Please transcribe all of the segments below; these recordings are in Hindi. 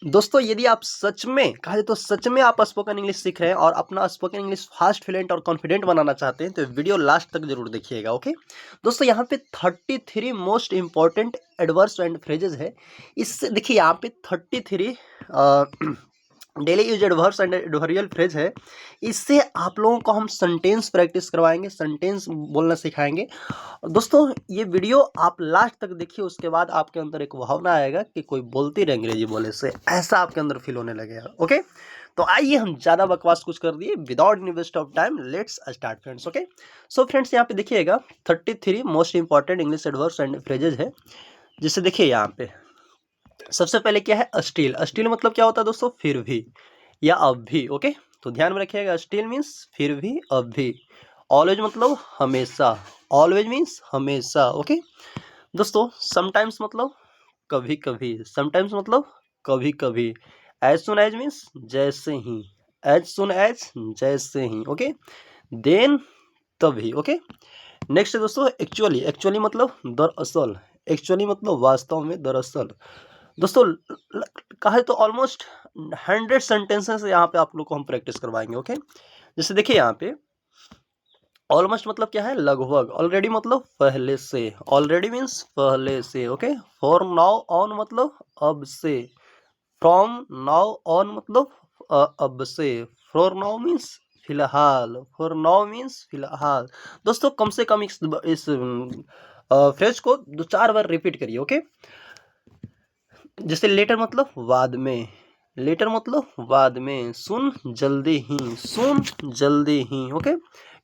दोस्तों यदि आप सच में कहा जाए तो सच में आप स्पोकन इंग्लिश सीख रहे हैं और अपना स्पोकन इंग्लिश फास्ट फ्लुएंट और कॉन्फिडेंट बनाना चाहते हैं तो वीडियो लास्ट तक जरूर देखिएगा। ओके दोस्तों, यहाँ पे 33 most important adverbs and phrases है। इससे देखिए यहाँ पे 33 daily use adverbs and adverbial phrase है। इससे आप लोगों को हम सेंटेंस प्रैक्टिस करवाएंगे, सेंटेंस बोलना सिखाएंगे। दोस्तों ये वीडियो आप लास्ट तक देखिए, उसके बाद आपके अंदर एक भावना आएगा कि कोई बोलती रहे अंग्रेजी बोले से, ऐसा आपके अंदर फील होने लगेगा। ओके तो आइए हम ज़्यादा बकवास कुछ कर दिए, without any waste of time let's start friends. Okay so friends यहाँ पे देखिएगा 33 most important English adverbs and phrases है। जिससे देखिए यहाँ पे सबसे पहले क्या है, स्टिल। स्टिल मतलब क्या होता है दोस्तों, फिर भी या अब भी। ओके तो ध्यान में रखिएगा, स्टिल मीन्स फिर भी, अब भी। ऑलवेज मतलब हमेशा, ऑलवेज मीन्स हमेशा। ओके दोस्तों, समटाइम्स मतलब कभी कभी, समटाइम्स मतलब कभी कभी। एज सुन एज मीन्स जैसे ही, एज सुन एज जैसे ही। ओके देन तभी। ओके नेक्स्ट है दोस्तों एक्चुअली। एक्चुअली मतलब दरअसल, एक्चुअली मतलब वास्तव में, दरअसल। दोस्तों कहा तो ऑलमोस्ट 100 सेंटेंसेस यहाँ पे आप लोग को हम प्रैक्टिस करवाएंगे। ओके जैसे देखिए यहाँ पे ऑलमोस्ट मतलब क्या है, लगभग। ऑलरेडी मतलब पहले से, ऑलरेडी मीन्स पहले से। ओके फॉर नाउ ऑन मतलब अब से, फ्रॉम नाउ ऑन मतलब अब से। फॉर नाउ मीन्स फिलहाल, फॉर नाउ मीन्स फिलहाल। दोस्तों कम से कम इस फ्रेज को 2-4 बार रिपीट करिए। ओके जैसे लेटर मतलब बाद में, लेटर मतलब बाद में। सुन जल्दी ही, सुन जल्दी ही। ओके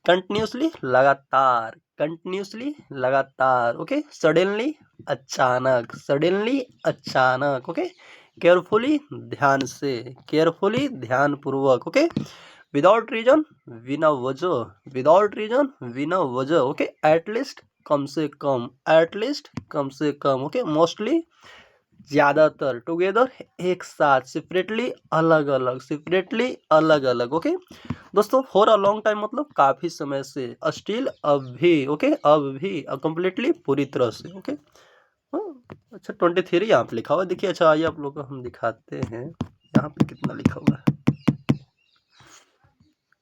कंटिन्यूसली लगातार, कंटिन्यूसली लगातार। ओके सडनली अचानक, सडनली अचानक। ओके केयरफुली ध्यान से, केयरफुली ध्यानपूर्वक। ओके विदाउट रीजन बिना वजह, विदाउट रीजन बिना वजह। ओके एटलीस्ट कम से कम, एटलीस्ट कम से कम। ओके मोस्टली ज्यादातर, टुगेदर एक साथ, सेपरेटली अलग अलग, सेपरेटली अलग अलग। ओके दोस्तों फॉर अ लॉन्ग टाइम मतलब काफी समय से, स्टिल अब भी। ओके अब भी, कंप्लीटली पूरी तरह से। ओके अच्छा 23 यहाँ पे लिखा हुआ है, देखिए। अच्छा आइए आप लोग को हम दिखाते हैं यहाँ पे कितना लिखा हुआ है।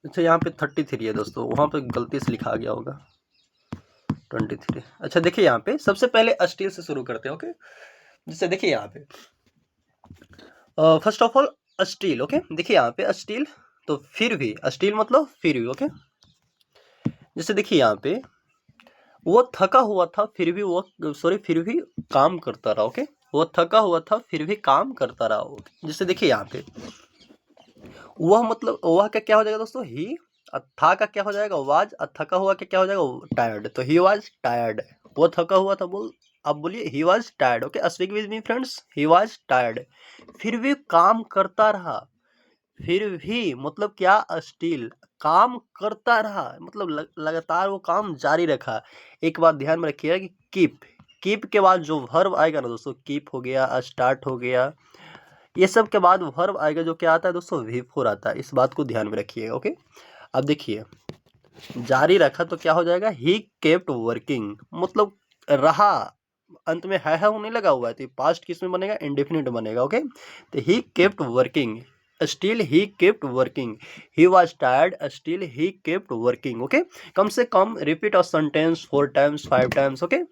अच्छा यहाँ पे 33 है दोस्तों, वहाँ पे गलती से लिखा गया होगा 23। अच्छा देखिए यहाँ पे सबसे पहले स्टिल से शुरू करते हैं। ओके जिससे देखिए यहाँ पे first of all steel. Okay देखिए यहाँ पे स्टील तो फिर भी, स्टील मतलब फिर भी। ओके जैसे देखिए यहाँ पे वो थका हुआ था फिर भी वो, सॉरी फिर भी काम करता रहा। ओके वो थका हुआ था फिर भी काम करता रहा। जैसे देखिए यहाँ पे वह मतलब वह का क्या हो जाएगा दोस्तों, ही। था का क्या हो जाएगा, वाज। थका हुआ का क्या हो जाएगा, टायर्ड। तो ही वाज टायर्ड, वो थका हुआ था। बोल अब बोलिए ही was tired. Okay speak with me friends, he was tired. फिर भी काम करता रहा, फिर भी मतलब क्या, स्टिल काम करता रहा मतलब लगातार वो काम जारी रखा। एक बात ध्यान में रखिएगा कि कीप, कीप के बाद जो वर्ब आएगा ना दोस्तों, कीप हो गया, स्टार्ट हो गया, ये सब के बाद वर्ब आएगा जो क्या आता है दोस्तों, V4 आता है। इस बात को ध्यान में रखिएगा। ओके अब देखिए जारी रखा तो क्या हो जाएगा, ही केप्ट वर्किंग मतलब रहा, अंत में है होने लगा हुआ है तो पास्ट किस में बनेगा, इंडेफिनिट बनेगा। ओके तो he kept working, still he kept working. He was tired still he kept working. Okay कम से कम repeat a sentence 4 times 5 times. Okay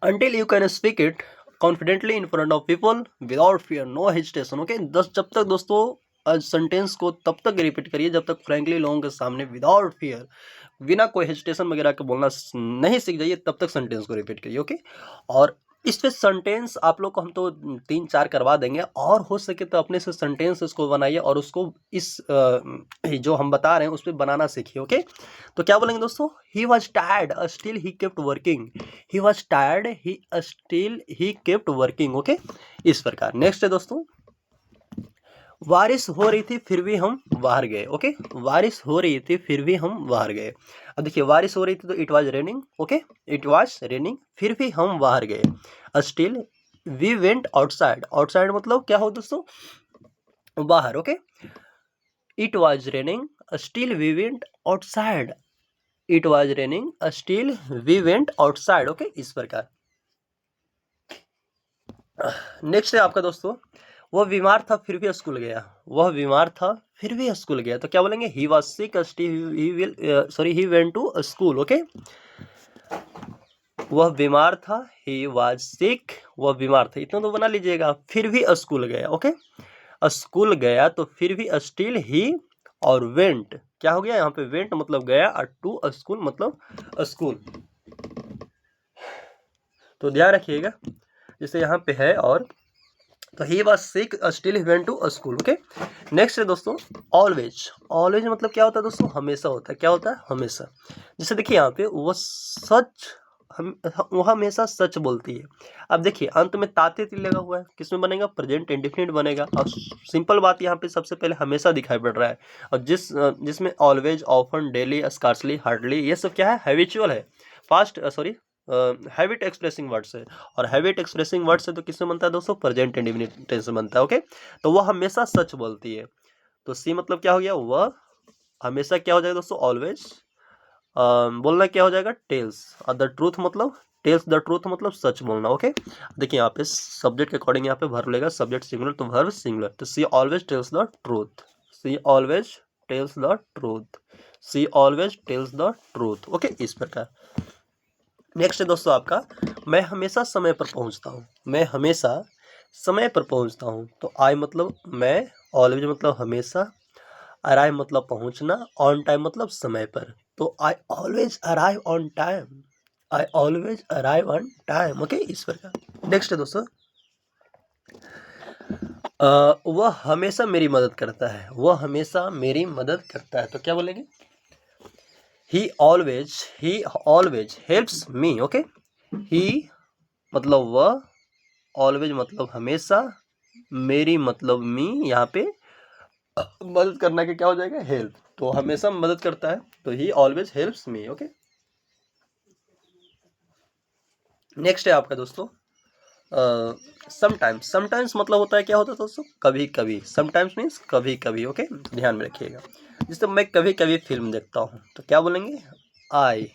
until you can speak it confidently in front of people without fear, no hesitation. Okay जब तक दोस्तों सेंटेंस को तब तक रिपीट करिए जब तक फ्रैंकली लोगों के सामने विदाउट फियर, बिना कोई हेजिटेशन वगैरह के बोलना नहीं सीख जाइए, तब तक सेंटेंस को रिपीट करिए। ओके और इस पे सेंटेंस आप लोग को हम तो 3-4 करवा देंगे, और हो सके तो अपने से सेंटेंस इसको बनाइए और उसको इस जो हम बता रहे हैं उस पर बनाना सीखिए। ओके तो क्या बोलेंगे दोस्तों, he was tired still he kept working, he was tired he still he kept working. Okay इस प्रकार। नेक्स्ट है दोस्तों, बारिश हो रही थी फिर भी हम बाहर गए। ओके बारिश हो रही थी फिर भी हम बाहर गए। अब देखिए बारिश हो रही थी तो it was raining. Okay it was raining, फिर भी हम बाहर गए। Still we went outside, outside मतलब क्या हो दोस्तों, बाहर। Okay it was raining still we went outside, it was raining still we went outside. Okay इस प्रकार। नेक्स्ट है आपका दोस्तों, वह बीमार था फिर भी स्कूल गया, वह बीमार था फिर भी स्कूल गया, तो क्या बोलेंगे, he was sick he went to school. Okay, वह बीमार था, ही वॉज सिक, वह बीमार था, इतना तो बना लीजिएगा, फिर भी स्कूल गया। ओके, स्कूल गया तो फिर भी स्टिल ही, और वेंट क्या हो गया यहाँ पे, वेंट मतलब गया और टू स्कूल मतलब स्कूल। तो ध्यान रखिएगा, जैसे यहाँ पे है और, तो he was sick still he went to school. Okay, next है दोस्तों ऑलवेज। ऑलवेज मतलब क्या होता है दोस्तों, हमेशा होता है। क्या होता है, हमेशा। जैसे देखिए यहाँ पे वो सच, वो हमेशा सच बोलती है। अब देखिए अंत में ताते ती लगा हुआ है, किसमें बनेगा, प्रेजेंट इंडेफिनिट बनेगा। और सिंपल बात यहाँ पे सबसे पहले हमेशा दिखाई पड़ रहा है, और जिसमें always, often, daily, scarcely, hardly, ये सब क्या है, हैबिचुअल है, पास्ट हैबिट एक्सप्रेसिंग वर्ड्स है। और हैबिट एक्सप्रेसिंग वर्ड्स है तो किसमें बनता है दोस्तों, प्रेजेंट इंडेफिनिट टेंस में बनता है। ओके, तो वह हमेशा सच बोलती है, तो सी मतलब क्या हो गया, वह हमेशा क्या हो जाएगा दोस्तों, ऑलवेज बोलना क्या हो जाएगा, टेल्स, और द ट्रूथ मतलब, टेल्स द ट्रूथ मतलब सच बोलना। ओके, देखिए यहाँ पे सब्जेक्ट के अकॉर्डिंग यहाँ पे वर्ब लेगा, सब्जेक्ट सिंगुलर तो वर्ब सिंगुलर, तो she always tells the truth, she always tells the truth, she always tells the truth. Okay, इस प्रकार। नेक्स्ट है दोस्तों आपका, मैं हमेशा समय पर पहुंचता हूँ, मैं हमेशा समय पर पहुंचता हूँ, तो आई मतलब मैं, ऑलवेज मतलब हमेशा, अराइव मतलब पहुंचना, ऑन टाइम मतलब समय पर, तो I always arrive on time, I always arrive on time. Okay, इस प्रकार। नेक्स्ट है दोस्तों, वह हमेशा मेरी मदद करता है, वह हमेशा मेरी मदद करता है, तो क्या बोलेंगे, he always helps me. Okay, he मतलब वह, ऑलवेज मतलब हमेशा, मेरी मतलब मी, यहाँ पे मदद करना के क्या हो जाएगा, हेल्प, तो हमेशा मदद करता है, तो ही always helps me. Okay, next है आपका दोस्तों समटाइम्स। समटाइम्स मतलब होता है, क्या होता है दोस्तों, कभी कभी। समटाइम्स मीन्स कभी कभी। ओके, ध्यान में रखिएगा, जैसे मैं कभी कभी फिल्म देखता हूँ, तो क्या बोलेंगे, आई,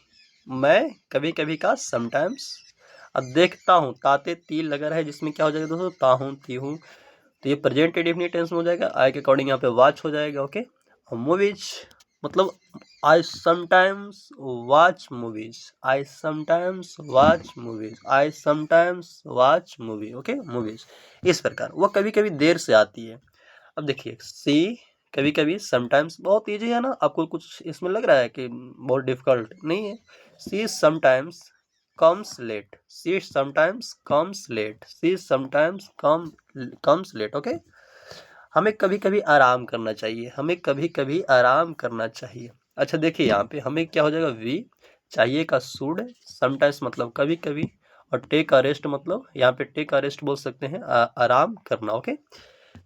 मैं कभी कभी का समटाइम्स। अब देखता हूँ, ताते ती लगा रहा है, जिसमें क्या हो जाएगा दोस्तों, ताहूँ ती हूँ, तो ये प्रेजेंट इंडेफिनिट टेंस में हो जाएगा, आई के अकॉर्डिंग यहाँ पे वॉच हो जाएगा। ओके, और मूवीज मतलब I sometimes watch movies, I sometimes watch movies, I sometimes watch movie. Okay, movies, इस प्रकार। वह कभी कभी देर से आती है। अब देखिए सी, कभी कभी, समटाइम्स, बहुत ईजी है ना, आपको कुछ इसमें लग रहा है कि बहुत डिफिकल्ट नहीं है। She sometimes comes late, she sometimes comes late, she sometimes comes late. Okay, हमें कभी कभी आराम करना चाहिए, हमें कभी कभी आराम करना चाहिए। अच्छा देखिए यहाँ पे हमें क्या हो जाएगा, वी चाहिए का शुड, समटाइम्स मतलब कभी कभी, और टेक अ रेस्ट मतलब यहाँ पे टेक अ रेस्ट बोल सकते हैं, आराम करना। ओके,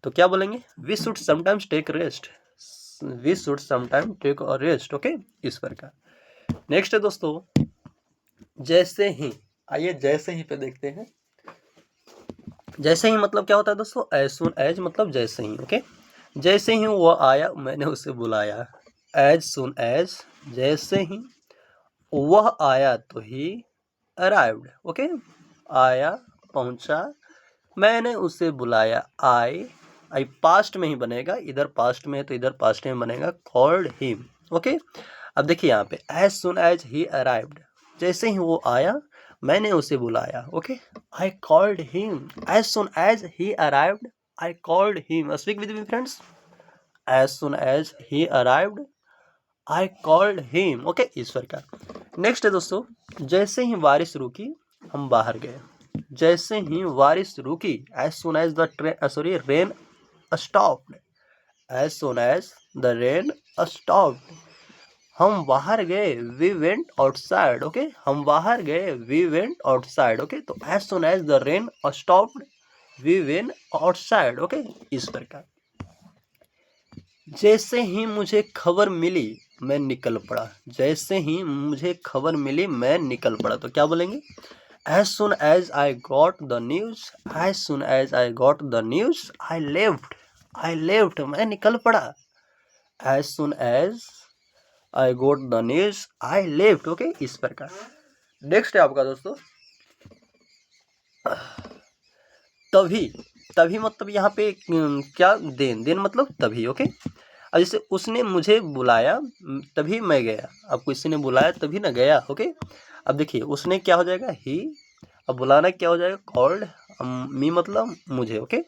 तो क्या बोलेंगे, we should sometimes take rest, we should sometime take a rest. Okay, इस प्रकार। नेक्स्ट है दोस्तों जैसे ही, आइए जैसे ही पे देखते हैं। जैसे ही मतलब क्या होता है दोस्तों, एज सुन एज मतलब जैसे ही। ओके, जैसे ही वो आया मैंने उसे बुलाया, एज सुन एज, जैसे ही वह आया तो ही अराइव्ड। ओके, आया, पहुंचा, मैंने उसे बुलाया, आई पास्ट में ही बनेगा, इधर पास्ट में है तो इधर पास्ट में बनेगा, कॉल्ड हिम। ओके, अब देखिए यहाँ पे as soon as he arrived, जैसे ही वो आया मैंने उसे बुलाया। Okay, I called him, as soon as he arrived, I called him. Speak with me friends, as soon as he arrived, I called him. Okay, ईश्वर का। नेक्स्ट है दोस्तों, जैसे ही बारिश रुकी हम बाहर गए, जैसे ही बारिश रुकी, as soon as the rain stopped, as soon as the rain stopped, हम बाहर गए, वी वेंट आउटसाइड। ओके, हम बाहर गए, वी वेंट आउटसाइड। ओके, तो as soon as the rain stopped, we went outside. Okay, इस प्रकार। जैसे ही मुझे खबर मिली मैं निकल पड़ा, जैसे ही मुझे खबर मिली मैं निकल पड़ा, तो क्या बोलेंगे, as soon as I got the news, as soon as I got the news, I left, मैं निकल पड़ा, as soon as I got the news, I left। Okay, इस प्रकार। नेक्स्ट है आपका दोस्तों तभी, तभी मतलब यहाँ पे क्या देन, देन मतलब तभी। ओके, अब जैसे उसने मुझे बुलाया तभी मैं गया, अब किसी ने बुलाया तभी ना गया। ओके, अब देखिए उसने क्या हो जाएगा ही, अब बुलाना क्या हो जाएगा कॉल्ड, मी मतलब मुझे। ओके,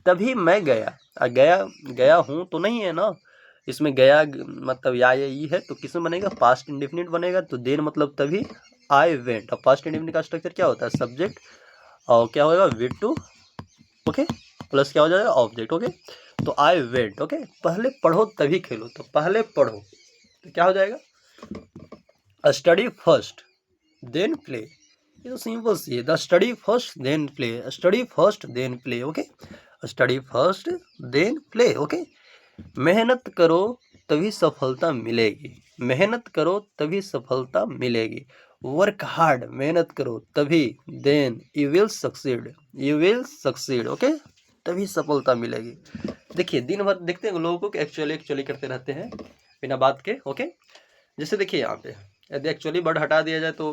तभी मैं गया, गया गया हूँ तो नहीं है ना, इसमें गया मतलब या ई है तो किसमें बनेगा, पास्ट इंडेफिनिट बनेगा। तो देन मतलब तभी आई वेंट। अब पास्ट इंडेफिनिट का स्ट्रक्चर क्या होता है, सब्जेक्ट और क्या होगा विद टू, ओके, प्लस क्या हो जाएगा ऑब्जेक्ट। ओके, तो आई वेंट। ओके, पहले पढ़ो तभी खेलो, तो पहले पढ़ो तो क्या हो जाएगा, स्टडी फर्स्ट देन प्ले। ये तो सिंपल सी है, the study first then play, study first then play. Okay, study first then play. Okay, मेहनत करो तभी सफलता मिलेगी, मेहनत करो तभी सफलता मिलेगी। वर्क हार्ड, मेहनत करो तभी, then you will succeed, you will succeed. Okay, तभी सफलता मिलेगी। देखिए दिन भर देखते हैं लोगों को एक्चुअली एक्चुअली करते रहते हैं बिना बात के। ओके, जैसे देखिए यहाँ पे यदि एक्चुअली वर्ड हटा दिया जाए तो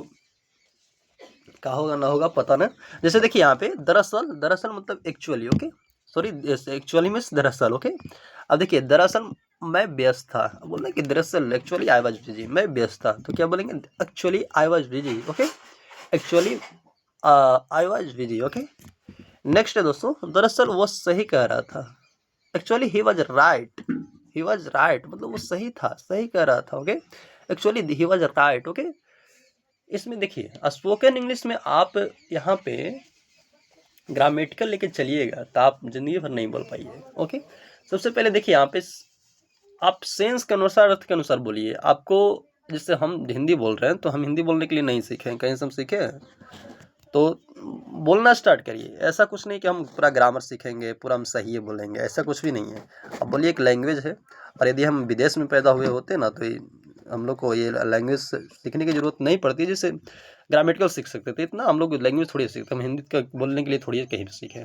क्या होगा ना होगा पता ना। जैसे देखिए यहाँ पे दरअसल, दरअसल मतलब actually. Okay, sorry actually means दरअसल। ओके, अब देखिए दरअसल मैं व्यस्त था, बोल रहे कि दरअसल एक्चुअली आई वाज बिजी, मैं व्यस्त था, तो क्या बोलेंगे actually I was busy. Okay, actually I was busy. Okay, next है दोस्तों, दरअसल वो सही कह रहा था, actually he was right, he was right मतलब वो सही था, सही कह रहा था। Okay, actually he was right. Okay, इसमें देखिए स्पोकन इंग्लिश में आप यहाँ पे ग्रामेटिकल लेके चलिएगा तो आप जिंदगी भर नहीं बोल पाइए। ओके, सबसे पहले देखिए यहाँ पे आप सेंस के अनुसार, अर्थ के अनुसार बोलिए। आपको जैसे हम हिंदी बोल रहे हैं तो हम हिंदी बोलने के लिए नहीं सीखे हैं, कहीं से हम सीखे हैं, तो बोलना स्टार्ट करिए। ऐसा कुछ नहीं कि हम पूरा ग्रामर सीखेंगे, पूरा हम सही है बोलेंगे, ऐसा कुछ भी नहीं है। अब बोलिए एक लैंग्वेज है, और यदि हम विदेश में पैदा हुए होते ना तो हम लोग को ये लैंग्वेज सीखने की जरूरत नहीं पड़ती, जैसे ग्रामेटिकल सीख सकते थे। इतना हम लोग लैंग्वेज थोड़ी सीखते, हम हिंदी का बोलने के लिए थोड़ी कहीं भी सीखे,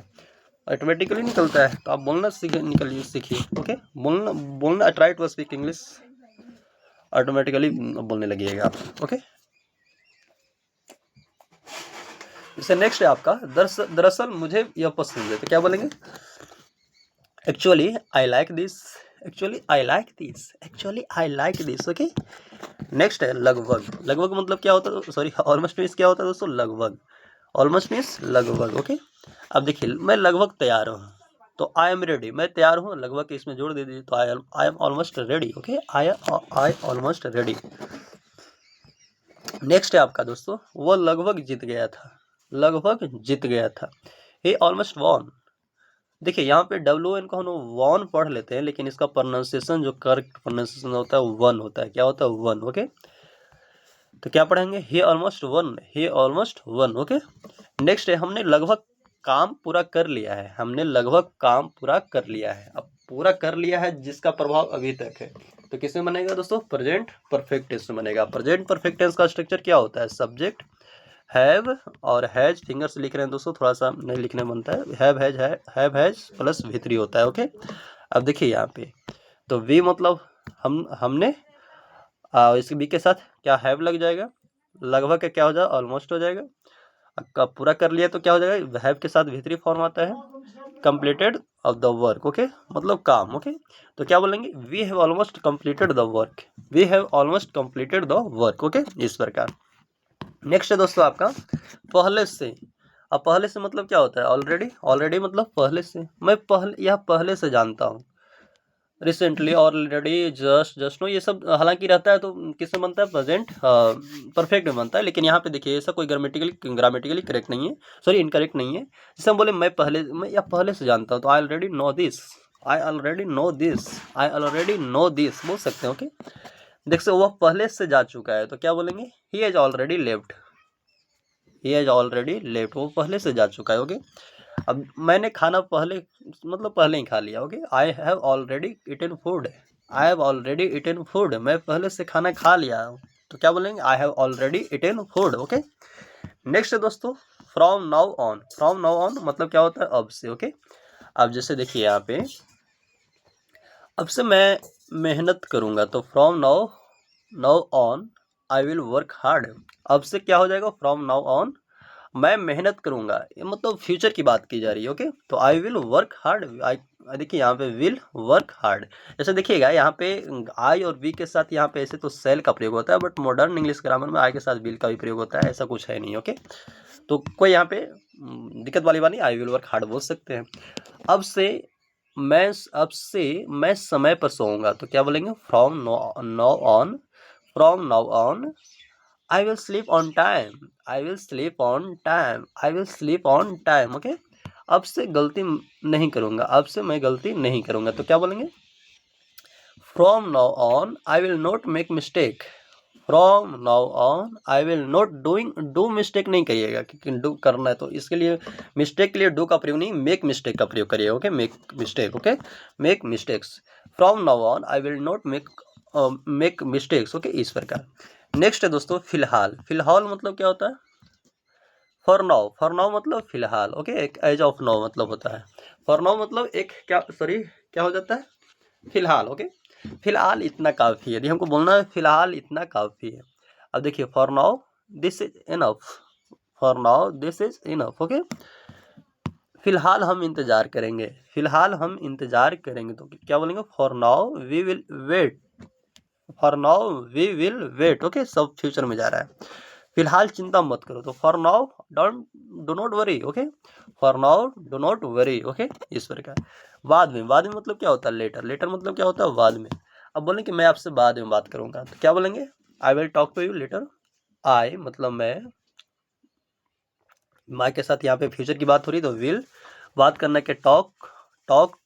ऑटोमेटिकली निकलता है। तो आप बोलना निकलिए, सीखिए। ओके, बोलना बोलना try to speak English, automatically बोलने लगिएगा आप। ओके, जैसे नेक्स्ट है आपका दरअसल मुझे यह पसंद है, तो क्या बोलेंगे actually I like this, actually I like this, actually I like this. Okay, next है लगभग, लगभग मतलब क्या होता है, सॉरी ऑलमोस्ट मीन्स क्या होता है दोस्तों, लगभग, ऑलमोस्ट मीन्स लगभग। ओके, अब देखिए मैं लगभग तैयार हूँ, तो आई एम रेडी, मैं तैयार हूँ, लगभग के इसमें जोड़ दे दीजिए तो I am almost ready. Okay, I almost ready. Next है आपका दोस्तों, वो लगभग जीत गया था, लगभग जीत गया था, ही ऑलमोस्ट वॉन। देखिए यहाँ पे WN को हम लोग वॉन पढ़ लेते हैं, लेकिन इसका प्रोनाउंसिएशन जो करेक्ट प्रोनाउंसिएशन होता है वन होता है। क्या होता है, वन। ओके, तो क्या पढ़ेंगे, ही ऑलमोस्ट वन, ही ऑलमोस्ट वन। ओके, नेक्स्ट है हमने लगभग काम पूरा कर लिया है, हमने लगभग काम पूरा कर लिया है। अब पूरा कर लिया है जिसका प्रभाव अभी तक है, तो किसमें बनेगा दोस्तों, प्रेजेंट परफेक्ट टेंस में बनेगा। प्रेजेंट परफेक्ट टेंस का स्ट्रक्चर क्या होता है, सब्जेक्ट हैव और हैज, फिंगर से लिख रहे हैं दोस्तों, थोड़ा सा नहीं लिखने बनता है, हैव हैज प्लस V3 होता है। ओके, अब देखिए यहाँ पे तो वी मतलब हमने, इसके बी के साथ क्या हैव लग जाएगा, लगभग का क्या हो जाएगा, ऑलमोस्ट हो जाएगा। अब पूरा कर लिया तो क्या हो जाएगा, हैव के साथ V3 फॉर्म आता है, completed of the work. Okay, मतलब काम। ओके, तो क्या बोलेंगे, we have almost completed the work, we have almost completed the work. Okay, इस प्रकार। नेक्स्ट है दोस्तों आपका पहले से। अब पहले से मतलब क्या होता है, ऑलरेडी, ऑलरेडी मतलब पहले से, मैं पहले से जानता हूँ, recently, already, just, just now, ये सब हालांकि रहता है तो किसमें बनता है, प्रेजेंट परफेक्ट में बनता है। लेकिन यहाँ पे देखिए ऐसा कोई ग्रामेटिकली करेक्ट नहीं है, सॉरी इनकरेक्ट नहीं है। जैसे हम बोले मैं पहले से जानता हूँ, तो I already know this, I already know this, I already know this बोल सकते हैं। ओके, देखिए वह पहले से जा चुका है, तो क्या बोलेंगे, he has already left, he has already left, वो पहले से जा चुका है। ओके, अब मैंने खाना पहले मतलब पहले ही खा लिया। Okay, I have already eaten food, I have already eaten food, मैं पहले से खाना खा लिया हूँ, तो क्या बोलेंगे, I have already eaten food. Okay, next है दोस्तों from now on, from now on मतलब क्या होता है, अब से। ओके, अब जैसे देखिए यहाँ पे अब से मैं मेहनत करूँगा, तो from now, now on I will work hard. अब से क्या हो जाएगा, फ्रॉम नाउ ऑन मैं मेहनत करूँगा, ये मतलब फ्यूचर की बात की जा रही है। ओके, तो आई विल वर्क हार्ड, देखिए यहाँ पे विल वर्क हार्ड। जैसे देखिएगा यहाँ पे आई और वी के साथ यहाँ पे ऐसे तो सेल का प्रयोग होता है, बट मॉडर्न इंग्लिश ग्रामर में आई के साथ विल का भी प्रयोग होता है, ऐसा कुछ है नहीं। ओके, तो कोई यहाँ पे दिक्कत वाली बात नहीं, आई विल वर्क हार्ड बोल सकते हैं। अब से मैं समय पर सोऊंगा, तो क्या बोलेंगे, from now on I will sleep on time, I will sleep on time, I will sleep on time. Okay, अब से गलती नहीं करूंगा, अब से मैं गलती नहीं करूंगा, तो क्या बोलेंगे, from now on I will not make mistake, from now on I will not do mistake नहीं करिएगा, क्योंकि डू करना है तो इसके लिए मिस्टेक के लिए डू का प्रयोग नहीं, मेक मिस्टेक का प्रयोग करिएगा। Okay, make mistake, okay, make mistakes, from now on I will not make mistakes. Okay, इस प्रकार। नेक्स्ट है दोस्तों फिलहाल। फिलहाल मतलब क्या होता है, फॉर नाउ मतलब फिलहाल। ओके, एक एज ऑफ नाउ मतलब होता है। फॉर नाउ मतलब एक क्या हो जाता है, फिलहाल। ओके, फिलहाल इतना काफ़ी है, यदि हमको बोलना है फिलहाल इतना काफ़ी है। अब देखिए, for now this is enough, for now this is enough. Okay, फिलहाल हम इंतजार करेंगे, फिलहाल हम इंतजार करेंगे, तो क्या बोलेंगे, for now we will wait, for now we will wait. Okay, सब फ्यूचर में जा रहा है। फिलहाल चिंता मत करो, तो for now do not worry. Okay, for now do not worry. Okay, इस प्रकार। बाद में मतलब क्या होता है, लेटर। लेटर मतलब क्या होता है, बाद में। अब बोलें कि मैं आपसे बाद में बात करूंगा, तो क्या बोलेंगे, I will talk to you later. I मतलब मैं, माई के साथ यहाँ पे फ्यूचर की बात हो रही, तो विल बात करना के टॉक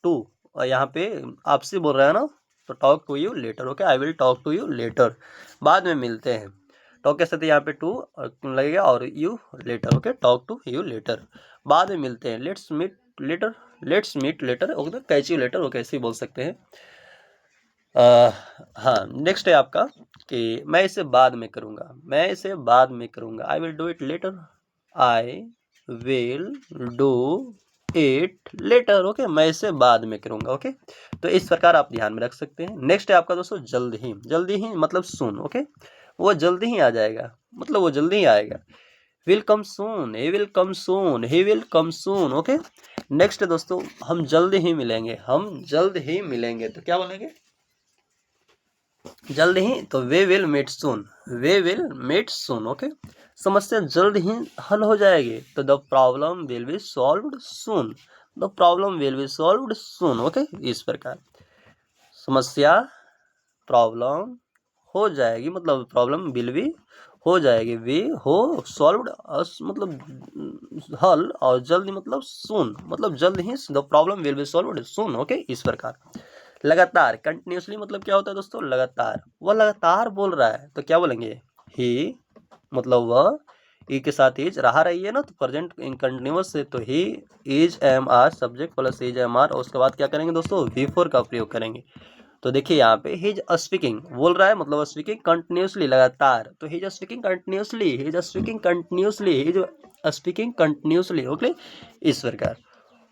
टू, और यहाँ पे आपसे बोल रहा है ना, तो talk to you later. Okay, I will talk to you later, बाद में मिलते हैं। टॉक के साथ यहाँ पे टू लगेगा और you later. Okay, talk to you later, बाद में मिलते हैं। Let's meet later, let's meet later, okay, catch you later, okay, ऐसे ही बोल सकते हैं। हाँ, नेक्स्ट है आपका कि मैं इसे बाद में करूँगा, मैं इसे बाद में करूँगा, I will do it later, I will do it later. Okay, मैं इसे बाद में करूँगा। ओके, तो इस प्रकार आप ध्यान में रख सकते हैं। नेक्स्ट है आपका दोस्तों जल्द ही। जल्दी ही मतलब सुन। ओके, वो जल्दी ही आ जाएगा, मतलब वो जल्दी ही आएगा। Will come soon, he will come soon, he will come soon. Okay, next है दोस्तों हम जल्द ही मिलेंगे, हम जल्द ही मिलेंगे, तो क्या बोलेंगे, जल्द ही, तो we will meet soon, we will meet soon. Okay, समस्या जल्द ही हल हो जाएगी, तो the problem will be solved soon, the problem will be solved soon. Okay, इस प्रकार समस्या, प्रॉब्लम हो जाएगी, मतलब प्रॉब्लम विल बी हो जाएगी, वी हो सॉल्व्ड मतलब हल, और जल्दी मतलब सून, मतलब जल्द ही, the problem will be solved soon. Okay, इस प्रकार। लगातार, कंटिन्यूसली मतलब क्या होता है दोस्तों, लगातार, वह लगातार बोल रहा है, तो क्या बोलेंगे, ही मतलब वह, ई के साथ इज रहा रही है ना, तो प्रेजेंट इन कंटिन्यूस से, तो ही is am are subject plus is am are, और उसके बाद क्या करेंगे दोस्तों, वी फोर का प्रयोग करेंगे। तो देखिए यहाँ पे ही इज स्पीकिंग बोल रहा है, मतलब स्पीकिंग कंटिन्यूसली, लगातार, तो ही is speaking continuously, he is speaking continuously, he is speaking continuously. Okay, इस प्रकार।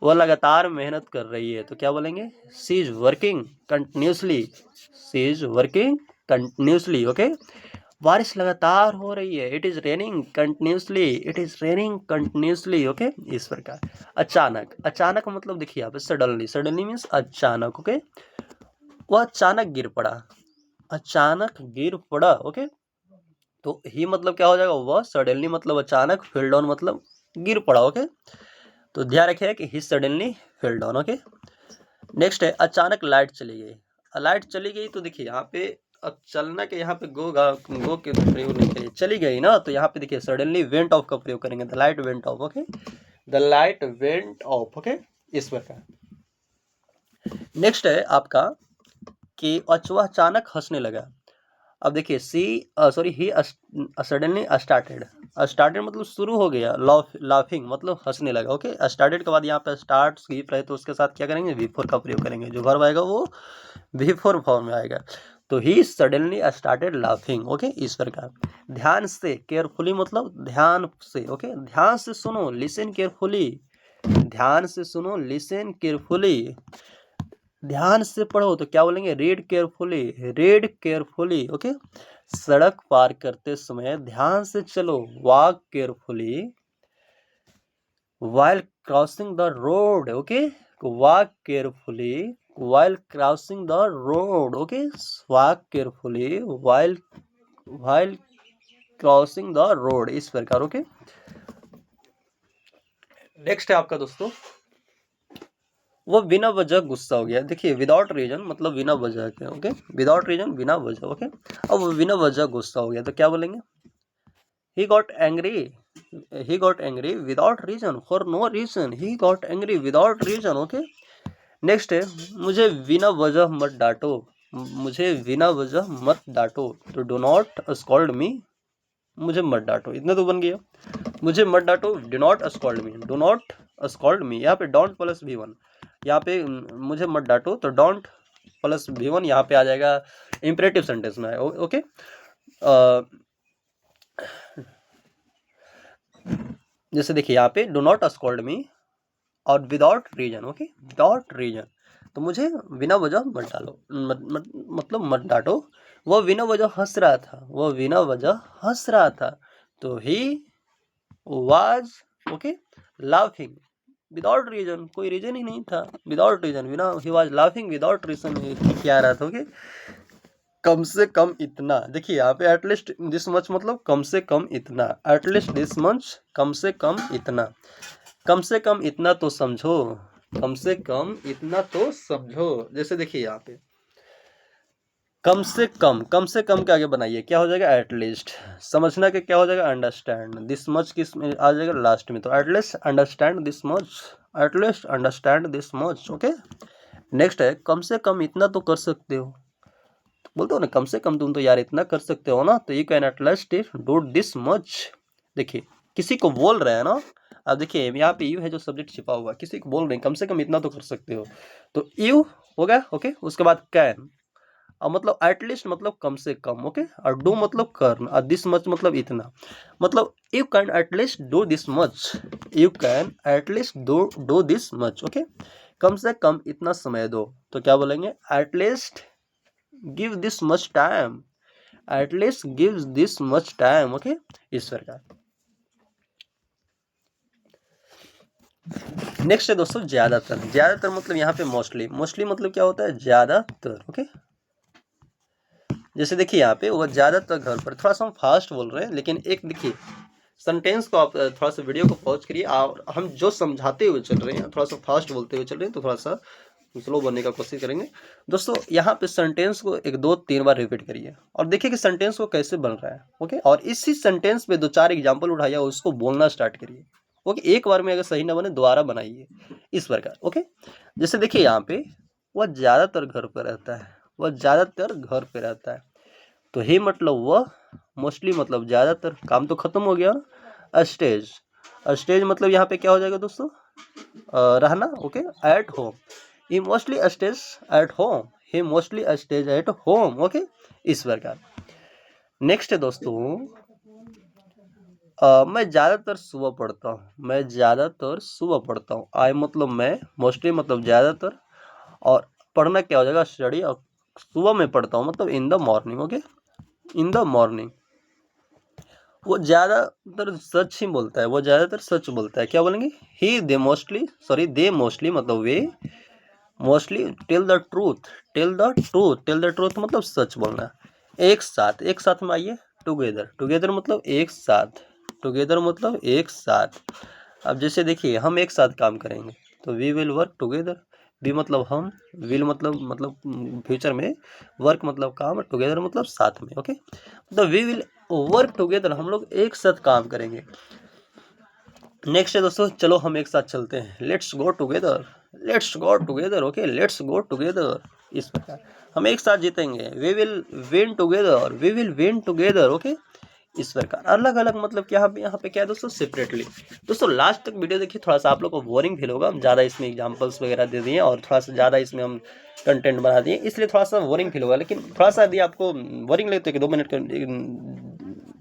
वह लगातार मेहनत कर रही है, तो क्या बोलेंगे, she is working continuously, she is working continuously. Okay, बारिश लगातार हो रही है, it is raining continuously, it is raining continuously. Okay, इस प्रकार। अचानक, अचानक मतलब देखिए यहाँ पे सडनली, सडनली मीन्स अचानक। ओके, वह अचानक गिर पड़ा, अचानक गिर पड़ा। ओके, तो ही मतलब क्या हो जाएगा, वह, सडनली मतलब अचानक, फेल डाउन मतलब गिर पड़ा। ओके, तो ध्यान रखिएगा कि he suddenly fell down. Okay, next है अचानक लाइट चली गई। लाइट चली गई, तो देखिए यहाँ पे अब चलना के यहाँ पे गो के प्रयोग नहीं करिए, चली गई ना, तो यहाँ पे देखिए सडनली वेंट ऑफ का प्रयोग करेंगे, the light went of. Okay, the light went of. Okay, इस प्रकार। नेक्स्ट है आपका कि वह अचानक हंसने लगा। अब देखिए ही सडनली स्टार्टेड, स्टार्टेड मतलब शुरू हो गया, लाफिंग मतलब हंसने लगा। ओके, स्टार्टेड के बाद यहाँ पे स्टार्ट गिव रहे, तो उसके साथ क्या करेंगे, वी फोर का प्रयोग करेंगे, जो वर्ब आएगा वो वी फोर फॉर्म में आएगा, तो he suddenly started laughing. Okay, इस प्रकार। ध्यान से, केयरफुली मतलब ध्यान से। ओके, ध्यान से सुनो, लिसन केयरफुली, ध्यान से सुनो, लिसन केयरफुली। ध्यान से पढ़ो, तो क्या बोलेंगे, read carefully, read carefully. Okay, सड़क पार करते समय ध्यान से चलो, walk carefully, while crossing the road, okay, walk carefully while crossing the road, okay, walk carefully while crossing the road, इस प्रकार, ओके। नेक्स्ट है आपका दोस्तों, वो बिना वजह गुस्सा हो गया। देखिए विदाउट रीजन मतलब बिना वजह के, ओके, विदाउट रीजन बिना वजह, ओके। अब वो बिना वजह गुस्सा हो गया तो क्या बोलेंगे? he got angry without reason, for no reason, he got angry without reason, okay। Next है, मुझे बिना वजह मत डांटो, मुझे बिना वजह मत डांटो, तो डो नॉट स्कॉल्ड मी, मुझे मत डांटो, इतना तो बन गया। मुझे मत डांटो, do not scold me, do not scold me, यहाँ पे डोंट प्लस V1, यहाँ पे मुझे मत डांटो तो डोंट प्लस V1 यहाँ पे आ जाएगा, इंपरेटिव सेंटेंस में है, ओके। जैसे देखिए यहाँ पे डो नॉट स्कॉल्ड मी और without reason, okay, without reason, तो मुझे बिना वजह मत डालो, मतलब मत डांटो। वो बिना वजह हंस रहा था, वो बिना वजह हंस रहा था, तो he was, okay, laughing without reason, कोई रीजन ही नहीं था, विदाउट रीजन, बिना, he was laughing without reason, क्या रहा था, ओके। कम से कम इतना, देखिए यहाँ पे एटलीस्ट दिस मच मतलब कम से कम इतना, एटलीस्ट दिस मच, कम से कम इतना, कम से कम इतना तो समझो, कम से कम इतना तो समझो। जैसे देखिए यहाँ पे कम से कम के आगे बनाइए, क्या हो जाएगा? एटलीस्ट। समझना के क्या हो जाएगा? अंडरस्टैंड। दिस मच किस में आ जाएगा? लास्ट में, तो at least understand this much, at least understand this much, okay. Next है, कम से कम इतना तो कर सकते हो, बोलते हो ना कम से कम तुम तो यार इतना कर सकते हो ना, तो you can at least do this much. देखिए किसी को बोल रहे हैं ना, अब देखिए यहाँ पे यू है जो सब्जेक्ट छिपा हुआ, किसी को बोल रहे हैं कम से कम इतना तो कर सकते हो, तो यू हो गया, ओके। उसके बाद कैन, अब मतलब एटलीस्ट मतलब कम से कम, ओके, और डू मतलब करना, और दिस मच मतलब इतना, मतलब you can at least do this much, you can at least do this much, okay. कम से कम इतना समय दो, तो क्या बोलेंगे? At least give this much time, at least give this much time, okay, इस प्रकार। नेक्स्ट है दोस्तों ज्यादातर। ज्यादातर मतलब यहाँ पे मोस्टली, मोस्टली मतलब क्या होता है? ज्यादातर, ओके। जैसे देखिए यहाँ पे वो ज्यादातर घर पर, थोड़ा सा हम फास्ट बोल रहे हैं, लेकिन एक देखिए सेंटेंस को आप थोड़ा सा वीडियो को पॉज करिए, और हम जो समझाते हुए चल रहे हैं थोड़ा सा फास्ट बोलते हुए चल रहे हैं, तो थोड़ा सा स्लो बनने का कोशिश करेंगे दोस्तों। यहाँ पे सेंटेंस को 1, 2, 3 बार रिपीट करिए और देखिए कि सेंटेंस को कैसे बन रहा है, ओके। और इसी सेंटेंस पे 2-4 एग्जाम्पल उठाइए और उसको बोलना स्टार्ट करिए, ओके। एक बार में अगर सही ना बने दोबारा बनाइए, इस प्रकार, ओके। जैसे देखिए यहाँ पे वह ज्यादातर घर पर रहता है, वह ज्यादातर घर पे रहता है, तो ही मतलब वह, मोस्टली मतलब ज्यादातर, काम तो खत्म हो गया। स्टेज, स्टेज मतलब यहाँ पे क्या हो जाएगा दोस्तों? रहना, okay. At home, he mostly stage at home, he mostly stage at home, okay, इस प्रकार। नेक्स्ट है दोस्तों, मैं ज़्यादातर सुबह पढ़ता हूँ, मैं ज़्यादातर सुबह पढ़ता हूँ। आई मतलब मैं, मोस्टली मतलब ज़्यादातर, और पढ़ना क्या हो जाएगा? स्टडी, और सुबह में पढ़ता हूँ मतलब in the morning, okay, in the morning. वो ज़्यादातर सच ही बोलता है, वो ज़्यादातर सच बोलता है, क्या बोलेंगे? He, they mostly, sorry they mostly मतलब वे mostly tell the truth, tell the truth, tell the truth मतलब सच बोलना। एक साथ, एक साथ में आइए, टुगेदर, टुगेदर मतलब एक साथ, टुगेदर मतलब एक साथ। अब जैसे देखिए हम एक साथ काम करेंगे, तो we will work together, we मतलब हम, विल मतलब फ्यूचर में, वर्क मतलब काम, टुगेदर मतलब साथ में, ओके। तो वी विल वर्क टुगेदर, हम लोग एक साथ काम करेंगे। नेक्स्ट है दोस्तों, चलो हम एक साथ चलते हैं, let's go together, let's go together, okay, let's go together, इस प्रकार हम एक साथ जीतेंगे। We will win together, we will win together, okay, इस प्रकार। अलग अलग मतलब क्या, यहाँ पे क्या है दोस्तों? सेपरेटली। दोस्तों लास्ट तक वीडियो देखिए, थोड़ा सा आप लोग को बोरिंग फील होगा, हम ज़्यादा इसमें एग्जांपल्स वगैरह दे दिए और थोड़ा सा ज़्यादा इसमें हम कंटेंट बना दिए, इसलिए थोड़ा सा बोरिंग फील होगा। लेकिन थोड़ा सा यदि आपको बोरिंग लगे तो 1-2 मिनट का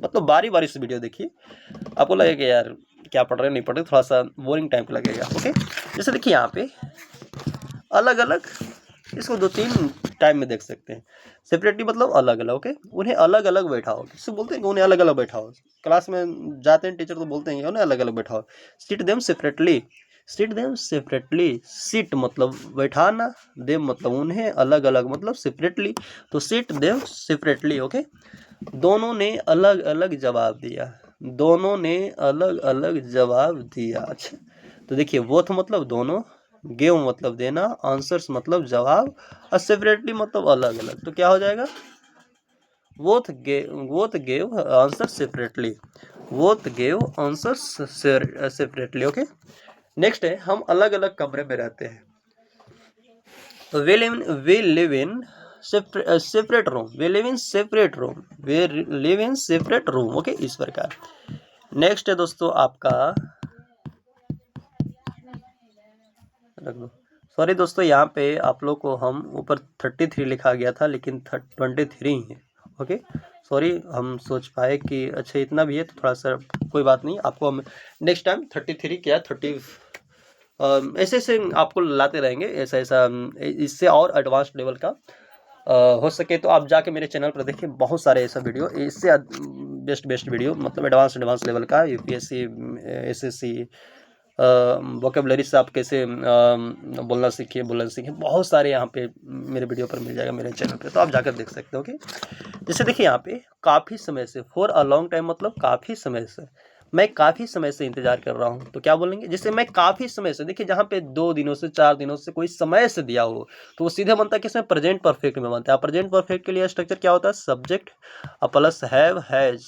मतलब बारी बारी से वीडियो देखिए, आपको लगेगा यार क्या पढ़ रहे नहीं पढ़ रहे, थोड़ा सा बोरिंग टाइप लगेगा, ओके। जैसे देखिए यहाँ पे अलग अलग, इसको 2-3 टाइम में देख सकते हैं। सेपरेटली मतलब अलग अलग, ओके। उन्हें अलग अलग बैठाओ, किससे बोलते हैं कि उन्हें अलग अलग बैठाओ। क्लास में जाते हैं टीचर तो बोलते हैं उन्हें अलग अलग बैठाओ। Sit them separately, sit them separately, sit मतलब बैठाना, देम मतलब उन्हें, अलग अलग मतलब सेपरेटली, तो सिट देम सेपरेटली, ओके। दोनों ने अलग अलग जवाब दिया, दोनों ने अलग अलग जवाब दिया। अच्छा, तो देखिए बोथ मतलब दोनों, गिव मतलब देना, आंसर्स मतलब जवाब, और सेपरेटली मतलब अलग अलग, तो क्या हो जाएगा, both gave answer separately, both gave answer separately, okay. Next है हम अलग अलग कमरे में रहते हैं, तो we live in separate room, we live in separate room, we live in separate room, okay, इस प्रकार। नेक्स्ट है दोस्तों आपका, रख दो, सॉरी दोस्तों, यहाँ पे आप लोग को हम ऊपर 33 लिखा गया था लेकिन 23 ही है, ओके। सॉरी, हम सोच पाए कि अच्छा इतना भी है तो थोड़ा सा, कोई बात नहीं, आपको हम नेक्स्ट टाइम 33 क्या 30 ऐसे ऐसे आपको लाते रहेंगे, ऐसा ऐसा इससे और एडवांस लेवल का हो सके तो आप जाके मेरे चैनल पर देखिए, बहुत सारे ऐसा वीडियो, इससे बेस्ट वीडियो, मतलब एडवांस लेवल का, यूपीएससी, एसएससी, वोकेबलरी से आप कैसे बोलना सीखिए, बहुत सारे यहाँ पे मेरे वीडियो पर मिल जाएगा मेरे चैनल पे, तो आप जाकर देख सकते हो, ओके। जैसे देखिए यहाँ पे काफ़ी समय से, फॉर अ लॉन्ग टाइम मतलब काफ़ी समय से, मैं काफ़ी समय से इंतजार कर रहा हूँ, तो क्या बोलेंगे, जैसे मैं काफ़ी समय से, देखिए जहाँ पे 2 दिनों से 4 दिनों से कोई समय से दिया हो तो वो सीधे बनता है किसमें, प्रेजेंट परफेक्ट में बनता है। प्रेजेंट परफेक्ट के लिए स्ट्रक्चर क्या होता है, subject plus have has,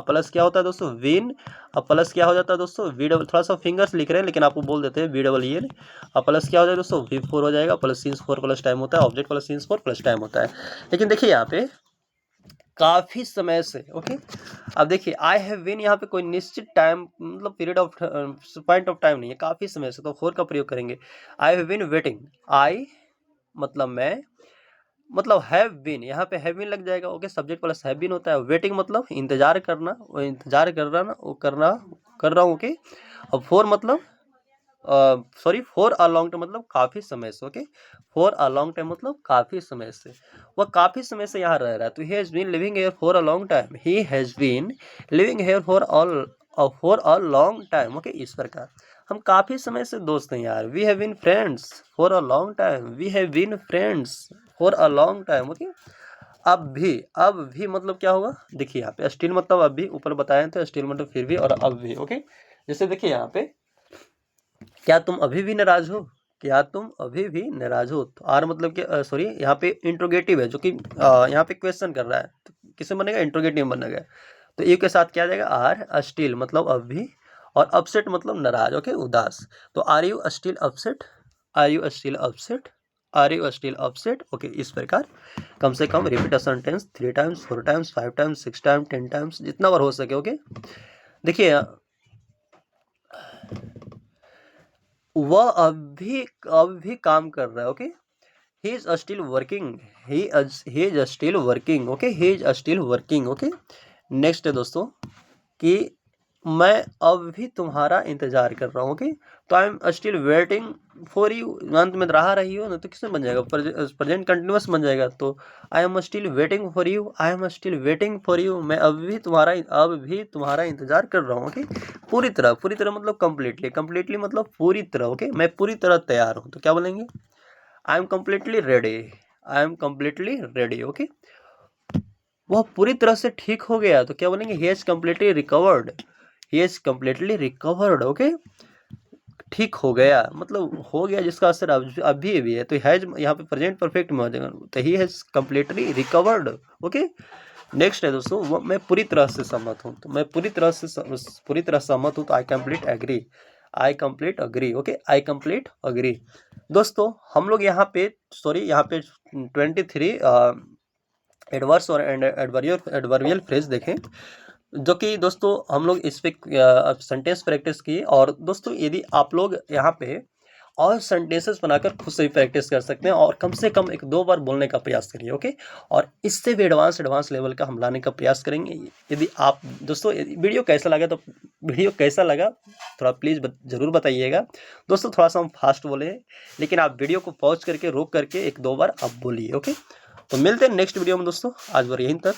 plus क्या होता है दोस्तों, विन, प्लस क्या हो जाता है दोस्तों, वी डबल, थोड़ा सा फिंगर्स लिख रहे हैं लेकिन आपको बोल देते हैं V double E N, plus क्या हो जाएगा दोस्तों, V4 हो जाएगा, प्लस सीन्स 4 प्लस टाइम होता है, object plus scenes 4 plus time होता है। लेकिन देखिए यहाँ पे काफी समय से, ओके। अब देखिए आई हैव बीन, यहाँ पे कोई निश्चित टाइम मतलब period of point of time नहीं है, काफी समय से, तो फोर का प्रयोग करेंगे। आई हैव बीन वेटिंग, आई मतलब मैं, मतलब हैव बीन, यहाँ पे हैव बीन लग जाएगा, okay, subject plus have been होता है। वेटिंग मतलब इंतजार करना, वो इंतजार कर रहा ना, वो कर रहा हूँ, ओके। अब फोर मतलब sorry, for a long time मतलब काफी समय से, okay. For a long time मतलब काफी समय से, वह काफी समय से यहाँ रह रहा है, तो he has been living here for a long time, he has been living here for a long time, okay, इस प्रकार। हम काफी समय से दोस्त हैं यार, we have been friends for a long time, we have been friends for a long time, okay. अब भी मतलब क्या होगा, देखिए यहाँ पे स्टिल मतलब अब भी, ऊपर बताए थे स्टिल मतलब फिर भी, और अब भी, ओके। जैसे देखिए यहाँ पे, क्या तुम अभी भी नाराज हो, क्या तुम अभी भी नाराज हो, तो आर मतलब कि सॉरी, यहाँ पे इंट्रोगेटिव है जो कि यहाँ पे क्वेश्चन कर रहा है, तो किसे बनेगा, इंट्रोगेटिव बनेगा, तो ए के साथ क्या आ जाएगा, आर स्टिल मतलब अभी, और अपसेट मतलब नाराज, ओके, उदास, तो are you still upset, are you still upset, are you still upset, okay, इस प्रकार कम से कम repeat a sentence 3 times, 4 times, 5 times, 6 times, 10 times, जितना बार हो सके, ओके। देखिए वह अब भी काम कर रहा है, okay. he is still working, he is still working, okay, he is still working, okay। Next है दोस्तों कि मैं अब भी तुम्हारा इंतजार कर रहा हूँ, ओके, तो I am still waiting for you, अंत में रहा रही हो ना, तो किसमें बन जाएगा, प्रेजेंट कंटिन्यूअस बन जाएगा, तो I am still waiting for you, I am still waiting for you, मैं अब भी तुम्हारा इंतजार कर रहा हूँ, ओके। पूरी तरह मतलब कंप्लीटली मतलब पूरी तरह, ओके, मैं पूरी तरह तैयार हूँ, तो क्या बोलेंगे, I am completely ready, I am completely ready, okay. वह पूरी तरह से ठीक हो गया, तो क्या बोलेंगे, he has completely recovered, he has completely recovered, okay. ठीक हो गया मतलब हो गया जिसका असर अभी भी है, तो हैज यहाँ पे प्रेजेंट परफेक्ट में हो जाएगा, तो he has completely recovered, okay. Next है दोस्तों, मैं पूरी तरह से सहमत हूँ, तो मैं पूरी तरह सहमत हूँ, तो I complete agree, I complete agree, okay, I complete agree. दोस्तों हम लोग यहाँ पे सॉरी यहाँ पे 23 एडवर्स और एडवर्बियल फ्रेज देखें, जो कि दोस्तों हम लोग इस पे सेंटेंस प्रैक्टिस की। और दोस्तों यदि आप लोग यहाँ पे और सेंटेंसेस बनाकर खुद से भी प्रैक्टिस कर सकते हैं और कम से कम 1-2 बार बोलने का प्रयास करिए। ओके, और इससे भी एडवांस लेवल का हम लाने का प्रयास करेंगे। यदि आप दोस्तों वीडियो कैसा लगा थोड़ा प्लीज़ ज़रूर बताइएगा। दोस्तों थोड़ा सा हम फास्ट बोले हैं, लेकिन आप वीडियो को पॉज करके रोक करके 1-2 बार आप बोलिए। ओके, तो मिलते हैं नेक्स्ट वीडियो में दोस्तों, आज बार यहीं तक।